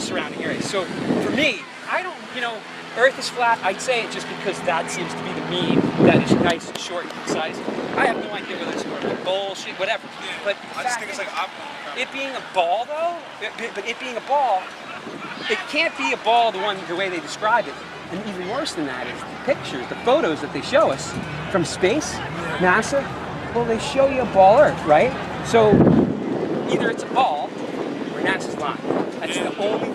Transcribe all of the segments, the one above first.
surrounding area. So for me, I don't, you know, Earth is flat. I'd say it just because that seems to be the meme that is nice and short and concise. I have no idea whether it's bullshit, whatever. Yeah, but I just think it's like it being a ball, though. But it being a ball, it can't be a ball the way they describe it. And even worse than that is the pictures, the photos that they show us from space, NASA. Well, they show you a ball Earth, right? So either it's a ball or NASA's lying. That's the only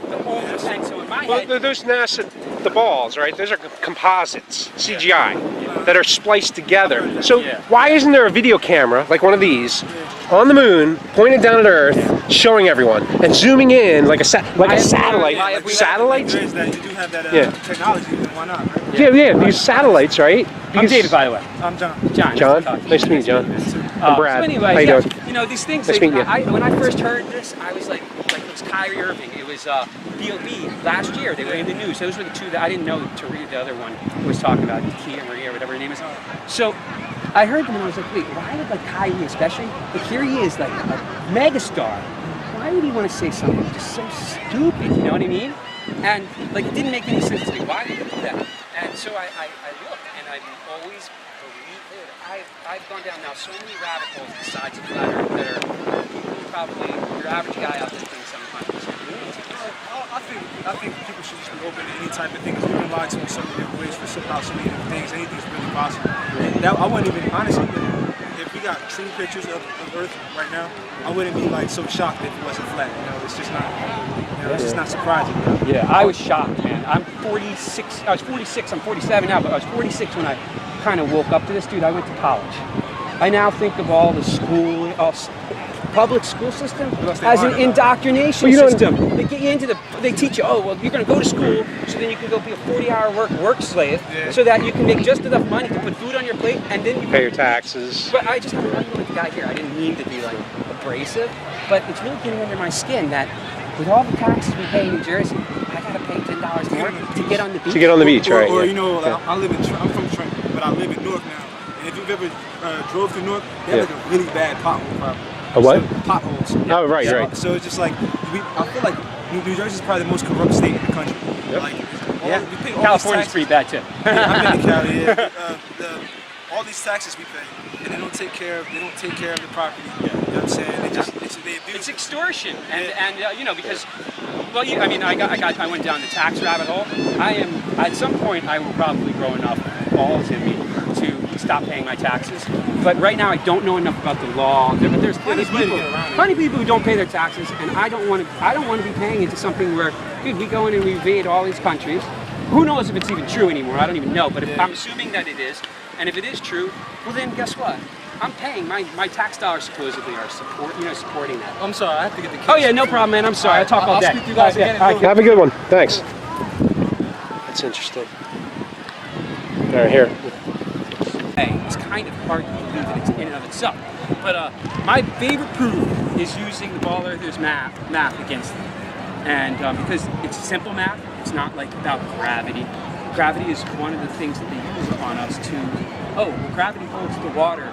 thing. So in my head, those NASA, the balls, right? Those are composites, CGI, that are spliced together. So why isn't there a video camera, like one of these, on the moon, pointed down at Earth, showing everyone, and zooming in like a satellite? Satellites? There is that. You do have that technology. Why not? Right? Yeah, these satellites, right? I'm David, by the way. I'm John. John, nice to meet you, John. I'm Brad. So anyway, how you doing? You know, these things, Nice meeting you. when I first heard this, I was like it was Kyrie Irving. It was B.O.B. last year. They were in the news. Those were the two that I didn't know to read. The other one was talking about Kia Maria or whatever her name is. So I heard them and I was like, wait, why would like Kyrie especially? Like here he is, like a megastar. Why would he want to say something just so stupid? You know what I mean? And like it didn't make any sense to me. Why did he do that? And so I looked, and I've always believed it. I've gone down now so many rabbit holes besides the flat Earth that are probably your average guy out there thinks sometimes. I think people should just be open to any type of thing, because we've been lied to in so many different ways for so many different things. Anything's really possible. Now, I wouldn't even, honestly, if we got true pictures of Earth right now, I wouldn't be like so shocked if it wasn't flat. You know, it's just not, you know, it's just not surprising. You know? Yeah, I was shocked, man. I'm 46. I was 46. I'm 47 now, but I was 46 when I kind of woke up to this. Dude, I went to college. I now think of all the school, public school system as an indoctrination system. They get you into they teach you, oh, well, you're going to go to school, so then you can go be a 40-hour work slave, so that you can make just enough money to put food on your plate, and then you pay your taxes. But I'm like the guy here. I didn't mean to be like abrasive, but it's really getting under my skin that with all the taxes we pay in New Jersey, I got to pay $10 more to get on the beach. To get on the beach, right? Or you know, I'm from Trenton, but I live in Newark now. And if you've ever drove through Newark, they have like a really bad pothole problem. A what? So, potholes. Oh, right. So it's just like, I feel like New Jersey is probably the most corrupt state in the country. Yep. Like, we pay all California's pretty bad too. I've been to Cali, all these taxes we pay, and they don't take care of the property. You know what I'm saying? They abuse it's extortion, and you know, because, well, I mean, I went down the tax rabbit hole. At some point, I will probably grow enough balls in me to stop paying my taxes. But right now, I don't know enough about the law. There's plenty of people who don't pay their taxes, and I don't want to be paying into something where, dude, we go in and we invade all these countries. Who knows if it's even true anymore? I don't even know. But if I'm assuming that it is, and if it is true, well then guess what? I'm paying my tax dollars supposedly are supporting that. I'm sorry, I have to get the kids. Oh yeah, no problem, man. I'm sorry. I talk all day. I'll speak to you guys again. Have a good one. Thanks. That's interesting. All right, here. It's kind of hard to believe that it's in and of itself. But my favorite proof is using the Ball Earthers math against them. And because it's simple math, it's not like about gravity. Gravity is one of the things that they use upon us to, gravity holds the water.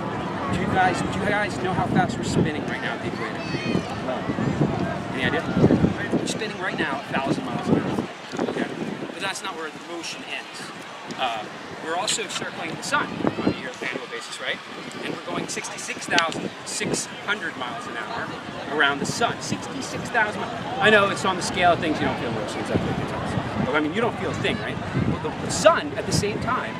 Do you guys know how fast we're spinning right now at the equator? Any idea? We're spinning right now 1,000 miles an hour. Okay? But that's not where the motion ends. We're also circling the sun on a yearly annual basis, right? And we're going 66,600 miles an hour around the sun. 66,000 miles. I know it's on the scale of things you don't feel motion. But I mean, you don't feel a thing, right? Well, the sun, at the same time,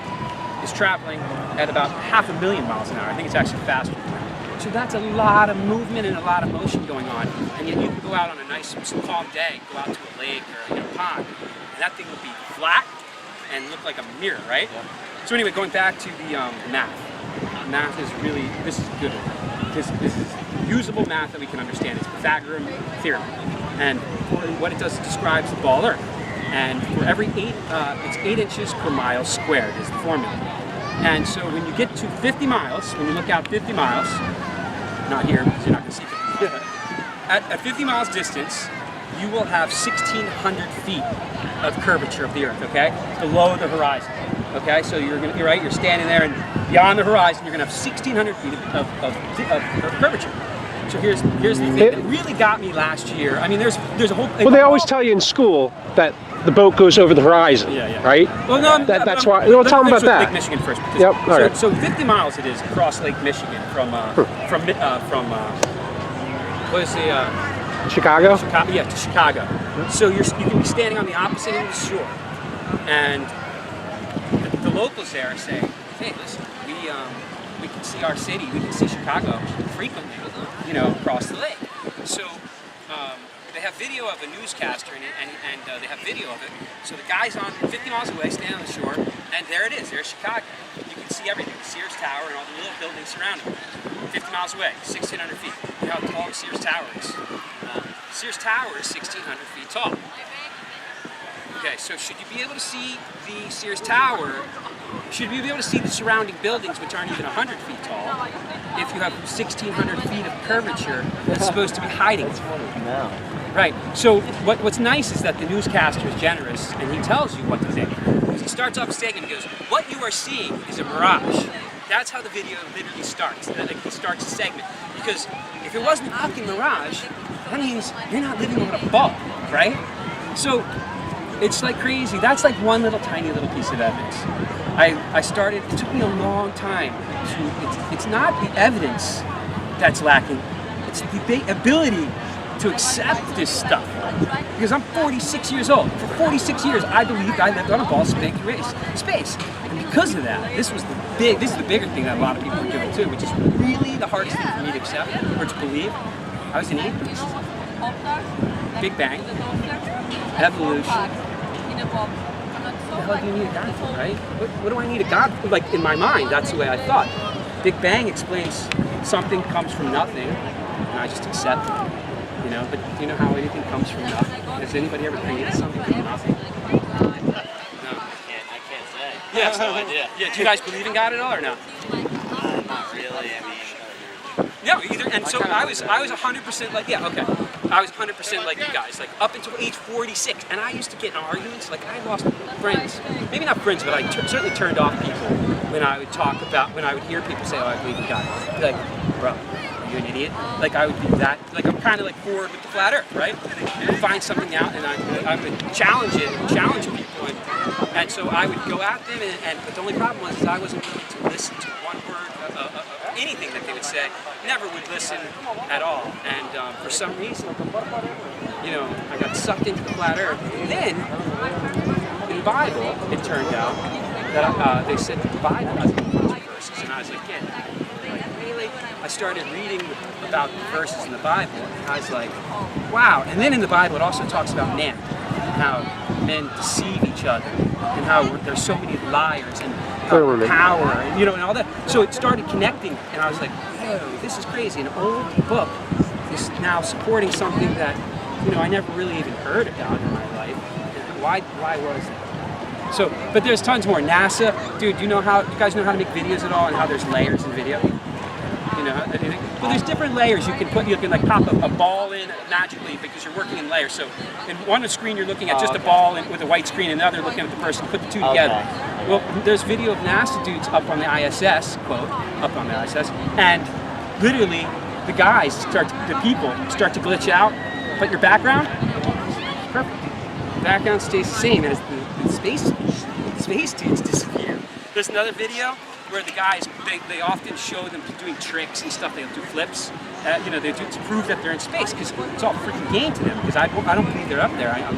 is traveling at about 500,000 miles an hour. I think it's actually faster than that. So that's a lot of movement and a lot of motion going on. And yet you can go out on a nice calm day, go out to a lake or a pond, and that thing will be flat and look like a mirror, right? Yeah. So anyway, going back to the math. Math is really, this is good. This is usable math that we can understand. It's Pythagorean theorem. And what it does, it describes the ball Earth. And for every it's 8 inches per mile squared is the formula. And so when you get to 50 miles, when you look out 50 miles, not here because you're not going to see it. At 50 miles distance, you will have 1,600 feet of curvature of the Earth, okay? Below the horizon, okay? So you're standing there, and beyond the horizon, you're gonna have 1,600 feet of curvature. So here's the thing that really got me last year. I mean, there's a whole. Well, they always tell you in school that the boat goes over the horizon, right? Well, no, that's why. Well, tell them about that. Lake Michigan first. Because, Yep. All right. So 50 miles it is across Lake Michigan from what is the Chicago? Chicago? Yeah, to Chicago. So you can be standing on the opposite end of the shore, and the locals there are saying, "Hey, listen, we can see our city, we can see Chicago frequently, you know, across the lake." So they have video of a newscaster, and they have video of it. So the guy's on 50 miles away, standing on the shore, and there it is. There's Chicago. You can see everything, the Sears Tower and all the little buildings surrounding it. 50 miles away, 1,600 feet. You know how tall the Sears Tower is? Sears Tower is 1,600 feet tall. Okay, so should you be able to see the Sears Tower, should you be able to see the surrounding buildings, which aren't even 100 feet tall, if you have 1,600 feet of curvature that's supposed to be hiding it? Right, so what's nice is that the newscaster is generous, and he tells you what to think. He starts off his segment and goes, "What you are seeing is a mirage." That's how the video literally starts. He starts a segment. Because if it wasn't a fucking mirage, that means you're not living on a ball, right? So it's like crazy. That's like one little tiny little piece of evidence. I started, it took me a long time to, it's not the evidence that's lacking, it's the ability to accept this stuff. Because I'm 46 years old. For 46 years, I believed I lived on a ball space. And because of that, this is the bigger thing that a lot of people are doing too, which is really the hardest thing for me to accept or to believe. I was an atheist. Big Bang, evolution. What the hell do you need a God for, right? What do I need a God for? Like, in my mind, that's the way I thought. Big Bang explains something comes from nothing, and I just accept it. You know, but do you know how anything comes from nothing? Has anybody ever created something from nothing? No. I can't say. Yeah. I have no idea. Yeah. Do you guys believe in God at all or no? Not really. I mean. No, either. And so I was 100% like, yeah, okay. I was 100% like you guys, like up until age 46. And I used to get in arguments, like I lost friends. Maybe not friends, but I certainly turned off people when I would talk about, when I would hear people say, "Oh, I believe in God." I'd be like, "Bro, are you an idiot?" Like I would be that, like I'm kind of like forward with the flat earth, right? I'd find something out and I would challenge people. And so I would go at them, but the only problem was I wasn't willing to listen to one word anything that they would say. Never would listen at all. And for some reason, you know, I got sucked into the flat earth. And then, in the Bible, it turned out that they said that the Bible has verses. And I was like, yeah, like, really? I started reading about the verses in the Bible, and I was like, wow. And then in the Bible, it also talks about man, how men deceive each other, and how there's so many liars and power, and, you know, and all that. So it started connecting, and I was like, whoa, this is crazy. An old book is now supporting something that, you know, I never really even heard about in my life. And why was that? So, but there's tons more. NASA, dude, you guys know how to make videos at all, and how there's layers in video? You know, well, there's different layers you can like pop a ball in magically because you're working in layers. So in one screen you're looking at just a ball with a white screen, and another looking at the person. Put the two together. Well, there's video of NASA dudes up on the ISS, quote, up on the ISS, and literally the people start to glitch out, but your background is perfect. The background stays the same as the space dudes disappear. There's another video where the guys, they often show them doing tricks and stuff. They'll do flips, you know, they do to prove that they're in space, because it's all freaking game to them, because I don't believe they're up there. I'm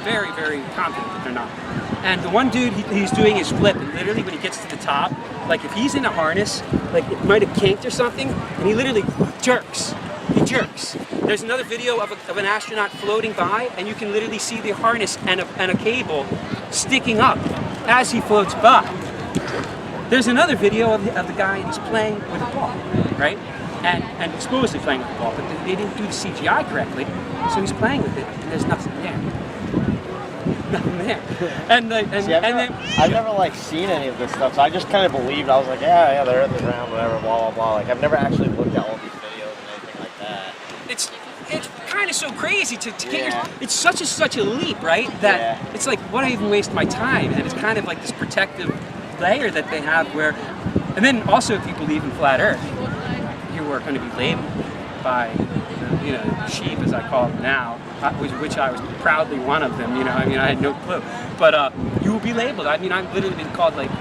very, very confident that they're not. And the one dude, he's doing his flip, and literally when he gets to the top, like if he's in a harness, like it might have kinked or something, and he literally jerks. He jerks. There's another video of an astronaut floating by, and you can literally see the harness and a cable sticking up as he floats by. There's another video of the guy, and he's playing with a ball, right? And supposedly playing with the ball, but they didn't do the CGI correctly, so he's playing with it, and there's nothing there. Nothing there. I've never like seen any of this stuff, so I just kind of believed. I was like, yeah, the Earth is round, whatever, blah blah blah. Like I've never actually looked at all these videos and anything like that. It's kind of so crazy to get it's such a leap, right? That it's like, why do I even waste my time? And it's kind of like this protective layer that they have where, and then also if you believe in flat earth, you are going to be labeled. by, you know, sheep, as I call them now, which I was proudly one of them. You know, I mean, I had no clue. But you will be labeled. I mean, I've literally been called like,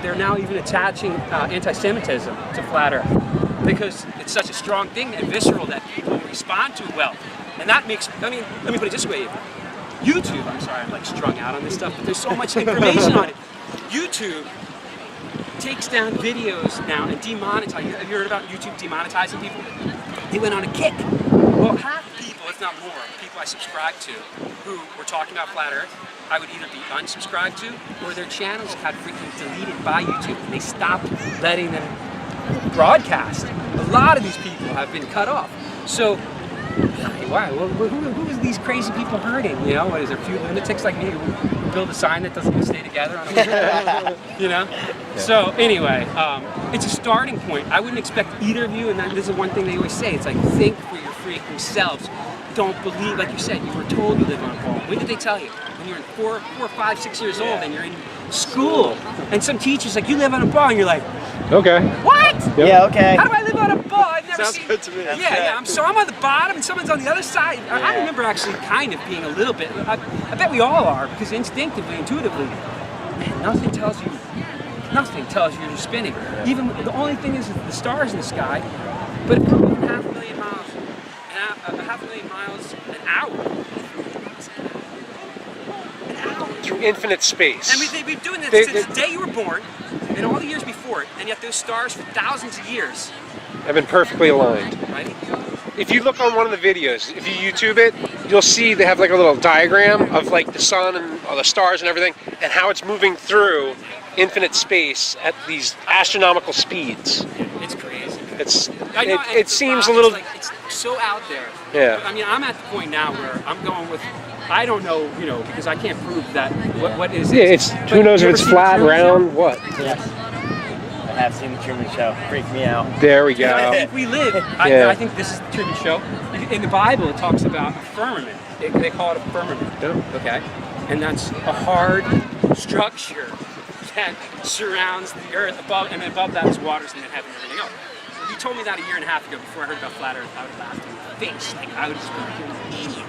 they're now even attaching anti-Semitism to flat Earth because it's such a strong thing and visceral that people respond to it well. And that makes, I mean, let me put it this way. YouTube, I'm sorry, I'm like strung out on this stuff, but there's so much information on it. YouTube takes down videos now and demonetizes. Have you heard about YouTube demonetizing people? They went on a kick. Well, half the people, if not more, people I subscribe to who were talking about flat Earth, I would either be unsubscribed to or their channels got freaking deleted by YouTube. They stopped letting them broadcast. A lot of these people have been cut off. So, why? Well, who is these crazy people hurting? You know, what is there? A few lunatics like me who build a sign that doesn't stay together on a you know? Yeah. So anyway, it's a starting point. I wouldn't expect either of you, and this is one thing they always say, it's like, think for your freaking selves. Don't believe, like you said, you were told you live on a ball. When did they tell you? When you're 4, 5, 6 years old and you're in school. And some teacher's like, you live on a ball, and you're like, okay. What? Yep. Yeah, okay. How do I live on a ball? I've never Sounds seen. good to me. Yeah. I'm on the bottom and someone's on the other side. I remember actually kind of being a little bit. I bet we all are because instinctively, intuitively, man, nothing tells you you're spinning. Even the only thing is the stars in the sky. But if we're moving 500,000 miles, half a million miles an hour. Through infinite space. And they've been doing this since the day you were born, and all the years before it, and yet those stars for thousands of years have been perfectly aligned. Right? If you look on one of the videos, if you YouTube it, you'll see they have like a little diagram of like the sun and all the stars and everything, and how it's moving through infinite space at these astronomical speeds. It's crazy. It seems a little. Like, it's so out there. Yeah. I mean, I'm at the point now where I'm going with. I don't know, you know, because I can't prove that. What is it? Yeah, it's who knows if it's flat, round, what? Yes. I have seen the Truman Show. Freaked me out. There we go. I think we live. I think this is the Truman Show. In the Bible, it talks about a firmament. They call it a firmament. Yeah. Okay, and that's a hard structure that surrounds the earth above, and above that is waters and then heaven and everything else. If you told me that a year and a half ago before I heard about flat Earth, I would have laughed in your face. Like I would just be like, you're an idiot.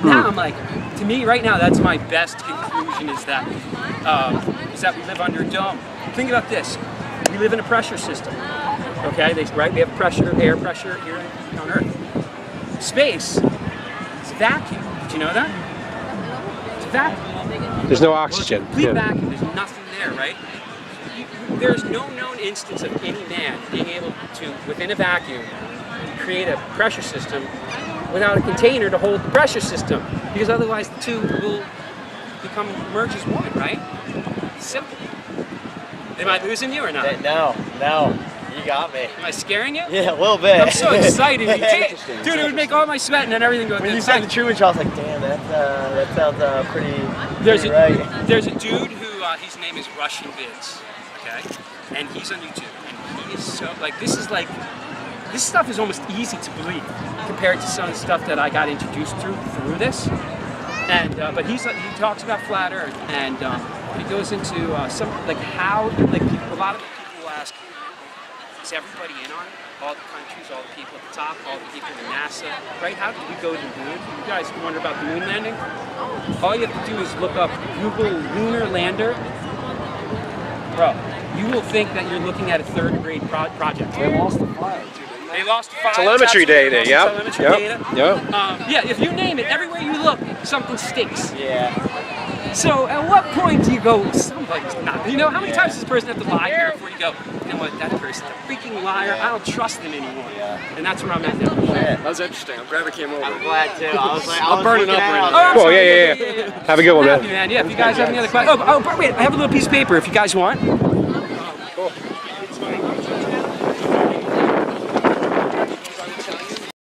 Now I'm like, to me right now, that's my best conclusion is that we live under a dome. Think about this. We live in a pressure system. Okay, we have pressure, air pressure here on Earth. Space is a vacuum. Did you know that? It's a vacuum. There's no oxygen. Complete vacuum. There's nothing there, right? There's no known instance of any man being able to, within a vacuum, create a pressure system without a container to hold the pressure system, because otherwise the two will merge as one, right? Simple. Am I losing you or not? No, you got me. Am I scaring you? Yeah, a little bit. I'm so excited. Dude, it would make all my sweat and everything go. When you said the Truman Show, I was like, damn, that sounds pretty right. There's a dude who, his name is Russian Vids, okay? And he's on YouTube. And he is so, this stuff is almost easy to believe compared to some of the stuff that I got introduced through this. And but he talks about flat Earth, and he goes into some how a lot of people will ask, is everybody in on it? All the countries, all the people at the top, all the people in NASA, right? How did we go to the moon? You guys wonder about the moon landing? All you have to do is look up Google lunar lander. Bro, you will think that you're looking at a third grade project. They lost the file, too. They lost the file. Telemetry data, yep. Telemetry data. Yep. Yeah, if you name it, everywhere you look, something stinks. Yeah. So at what point do you go, somebody's not? You know, how many times does this person have to lie here before you go, you know what, that person's a freaking liar, I don't trust them anymore. Yeah. And that's where I'm at now. That was interesting. I'm glad we came over. I'm glad too. I was like, I'm burning up right now. Oh, Cool, yeah. Have a good one, man. Yeah, if you guys have any other questions. Oh, wait, I have a little piece of paper if you guys want. Cool.